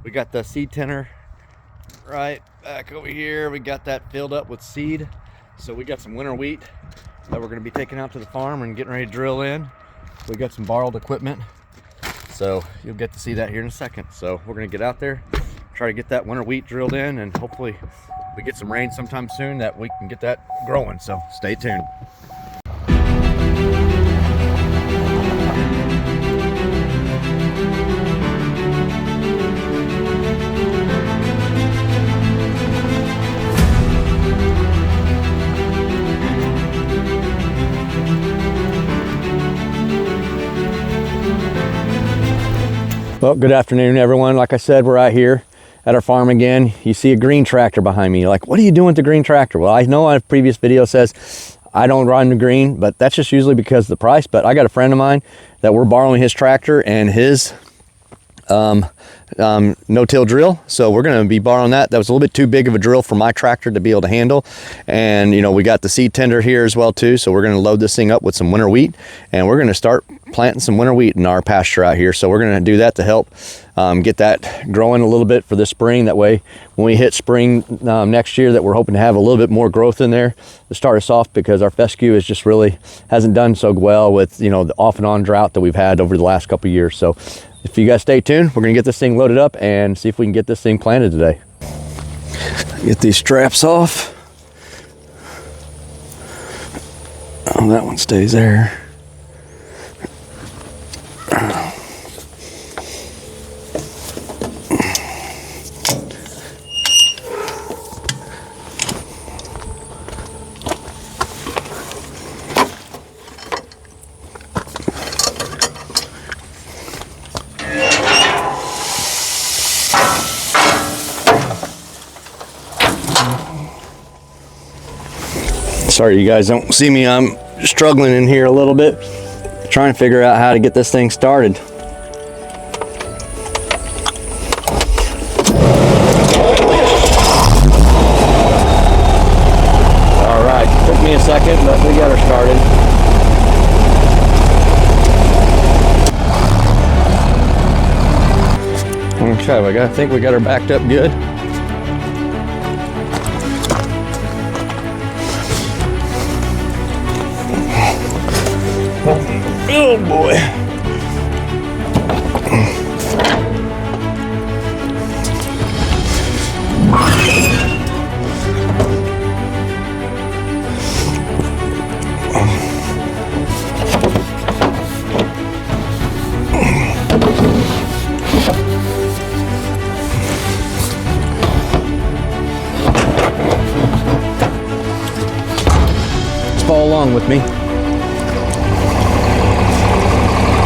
We got the seed tenor right back over here. We got that filled up with seed. So we got some winter wheat that we're going to be taking out to the farm and getting ready to drill in. We got some borrowed equipment, so you'll get to see that here in a second. So we're going to get out there, try to get that winter wheat drilled in, and hopefully we get some rain sometime soon that we can get that growing. So stay tuned. Well, good afternoon, everyone. Like I said, we're out here at our farm again. You see a green tractor behind me. You're like, what are you doing with the green tractor? Well, I know a previous video says I don't run the green, but that's just usually because of the price. But I got a friend of mine that we're borrowing his tractor and his no-till drill, so we're going to be borrowing that. That was a little bit too big of a drill for my tractor to be able to handle. And you know, we got the seed tender here as well too, so we're going to load this thing up with some winter wheat, and we're going to start planting some winter wheat in our pasture out here. So we're going to do that to help get that growing a little bit for this spring. That way when we hit spring next year, that we're hoping to have a little bit more growth in there to start us off, because our fescue is just really hasn't done so well with, you know, the off and on drought that we've had over the last couple of years. So if you guys stay tuned, we're gonna get this thing loaded up and see if we can get this thing planted today. Get these straps off. Oh, that one stays there. Sorry you guys don't see me, I'm struggling in here a little bit, trying to figure out how to get this thing started. All right, took me a second, but we got her started. Okay, I think we got her backed up good. Oh boy. Just follow along with me.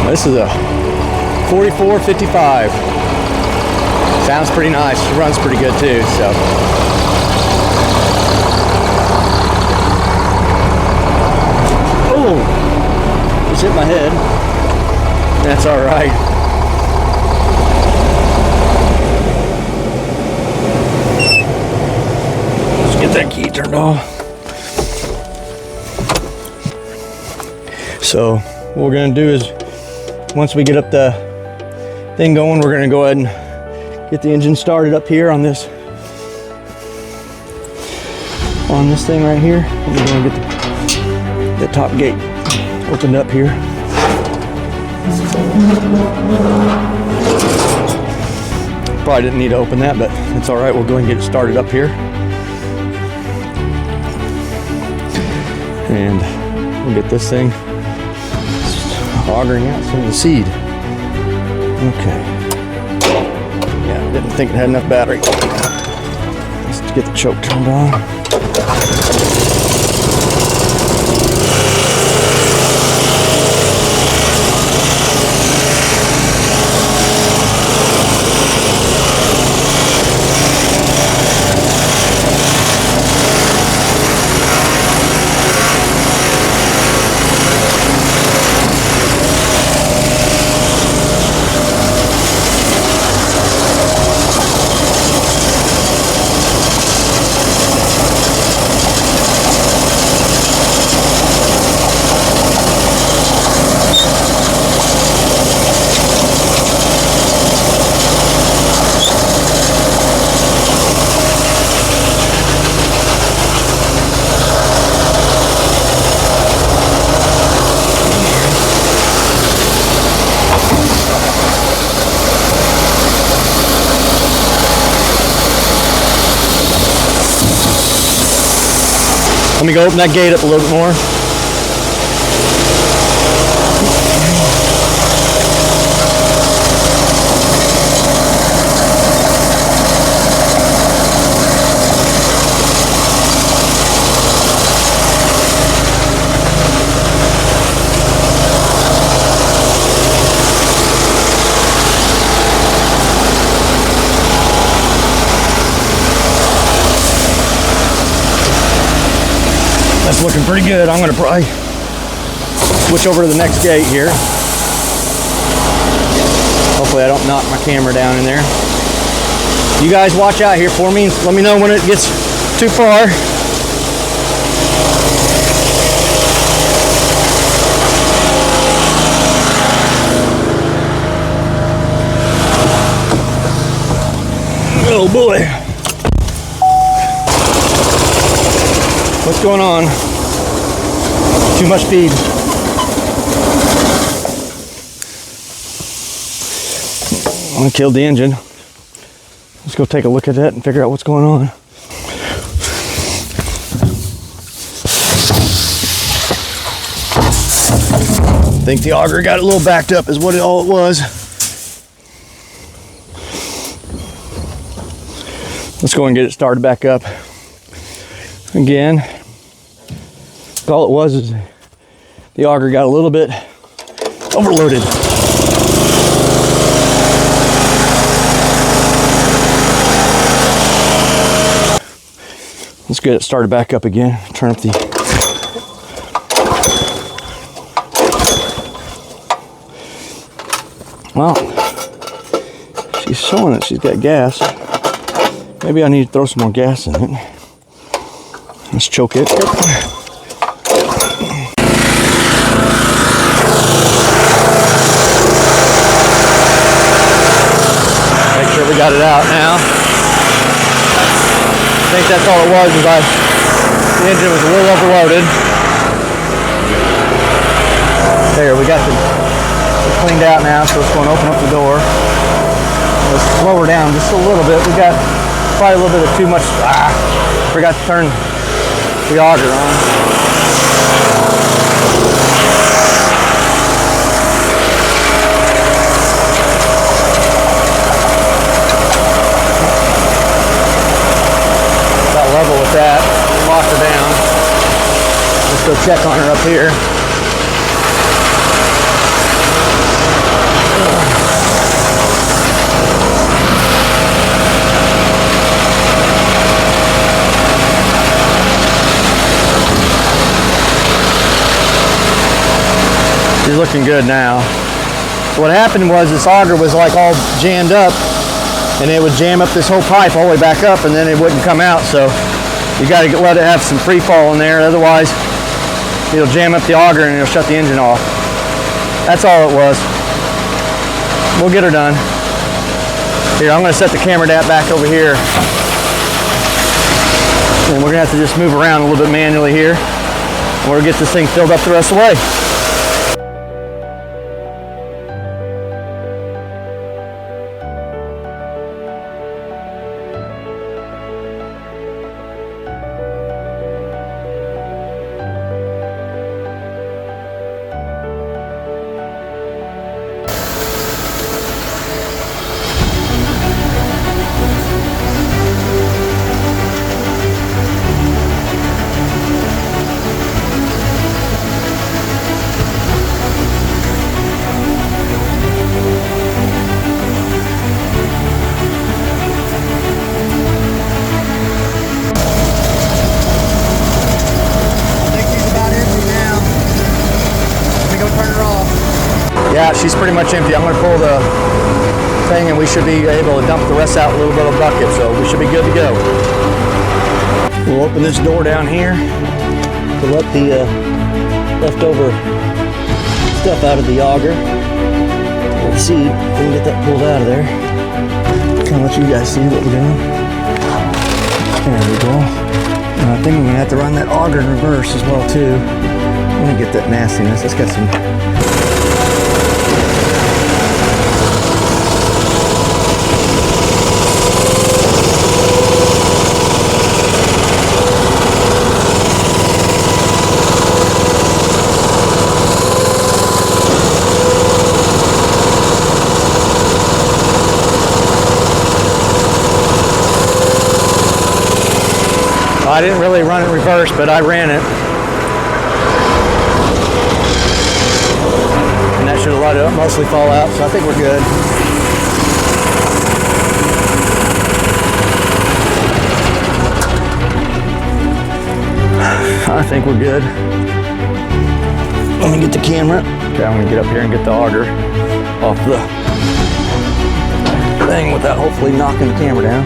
This is a 4455. Sounds pretty nice. Runs pretty good too, so. Oh, just hit my head. That's all right. Let's get that key turned off. So what we're gonna do is, once we get up the thing going, we're going to go ahead and get the engine started up here on this thing right here. And we're going to get the top gate opened up here. Probably didn't need to open that, but it's all right. We'll go and get it started up here. And we'll get this thing augering out some of the seed. Okay. Yeah, didn't think it had enough battery. Let's get the choke turned on. Let me go open that gate up a little bit more. That's looking pretty good. I'm gonna probably switch over to the next gate here. Hopefully I don't knock my camera down in there. You guys watch out here for me. Let me know when it gets too far. Oh boy. What's going on? Too much speed. I killed the engine. Let's go take a look at that and figure out what's going on. I think the auger got a little backed up is what all it was. Let's go and get it started back up. Again, all it was is the auger got a little bit overloaded. Let's get it started back up again. Turn up the... Well, she's showing that she's got gas. Maybe I need to throw some more gas in it. Let's choke it. Make sure we got it out now. I think that's all it was, is the engine was a little overloaded. There, we got it cleaned out now, so let's go and open up the door. Let's slow her down just a little bit. We got probably a little bit of too much. Forgot to turn the auger on. About level with that. Lock her down. Let's go check on her up here. She's looking good now. So what happened was this auger was like all jammed up, and it would jam up this whole pipe all the way back up, and then it wouldn't come out. So you got to let it have some free fall in there, otherwise it'll jam up the auger and it'll shut the engine off. That's all it was. We'll get her done. Here, I'm going to set the camera back over here, and we're going to have to just move around a little bit manually here, and we'll get this thing filled up the rest of the way. Yeah, she's pretty much empty. I'm going to pull the thing and we should be able to dump the rest out in a little bit of a bucket, so we should be good to go. We'll open this door down here to let the leftover stuff out of the auger. Let's see if we can get that pulled out of there. Kind of let you guys see what we're doing. There we go. And I think we're going to have to run that auger in reverse as well too. I'm going to get that nastiness. It's got some... I didn't really run it reverse, but I ran it. And that should have let it mostly fall out, so I think we're good. I think we're good. Let me get the camera. Okay, I'm gonna get up here and get the auger off the thing without hopefully knocking the camera down.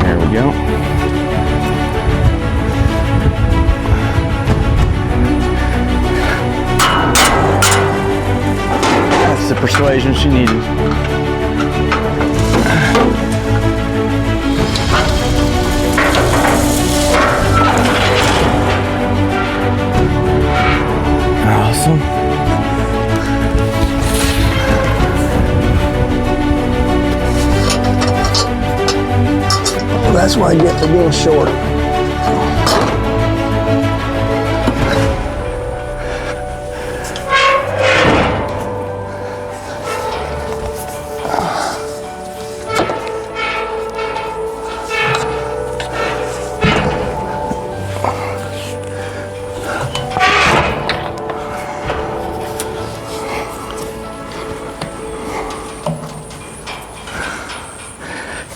There we go. That's the persuasion she needed. Awesome. Oh, that's why I get the little short.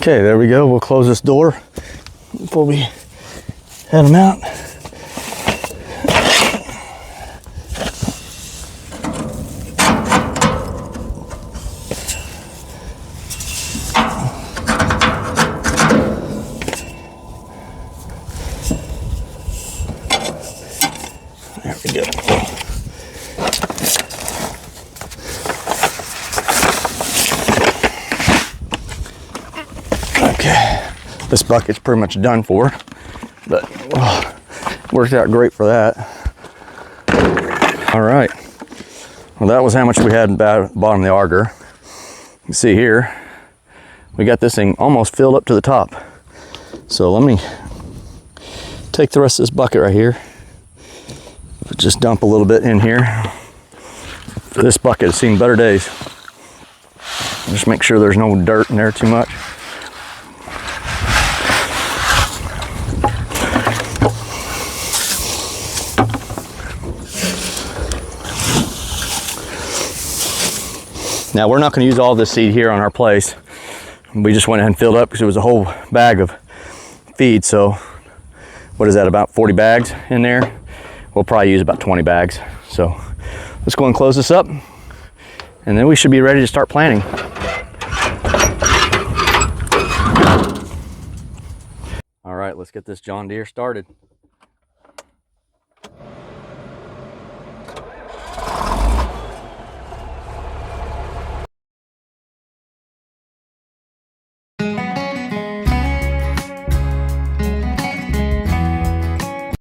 Okay, there we go. We'll close this door before we head them out. There we go. This bucket's pretty much done for, but worked out great for that. All right, well, that was how much we had in the bottom of the auger. You can see here, we got this thing almost filled up to the top. So let me take the rest of this bucket right here, just dump a little bit in here. This bucket has seen better days. Just make sure there's no dirt in there too much. Now we're not going to use all this seed here on our place. We just went ahead and filled up because it was a whole bag of feed. So what is that, about 40 bags in there? We'll probably use about 20 bags. So let's go and close this up, and then we should be ready to start planting. All right, let's get this John Deere started.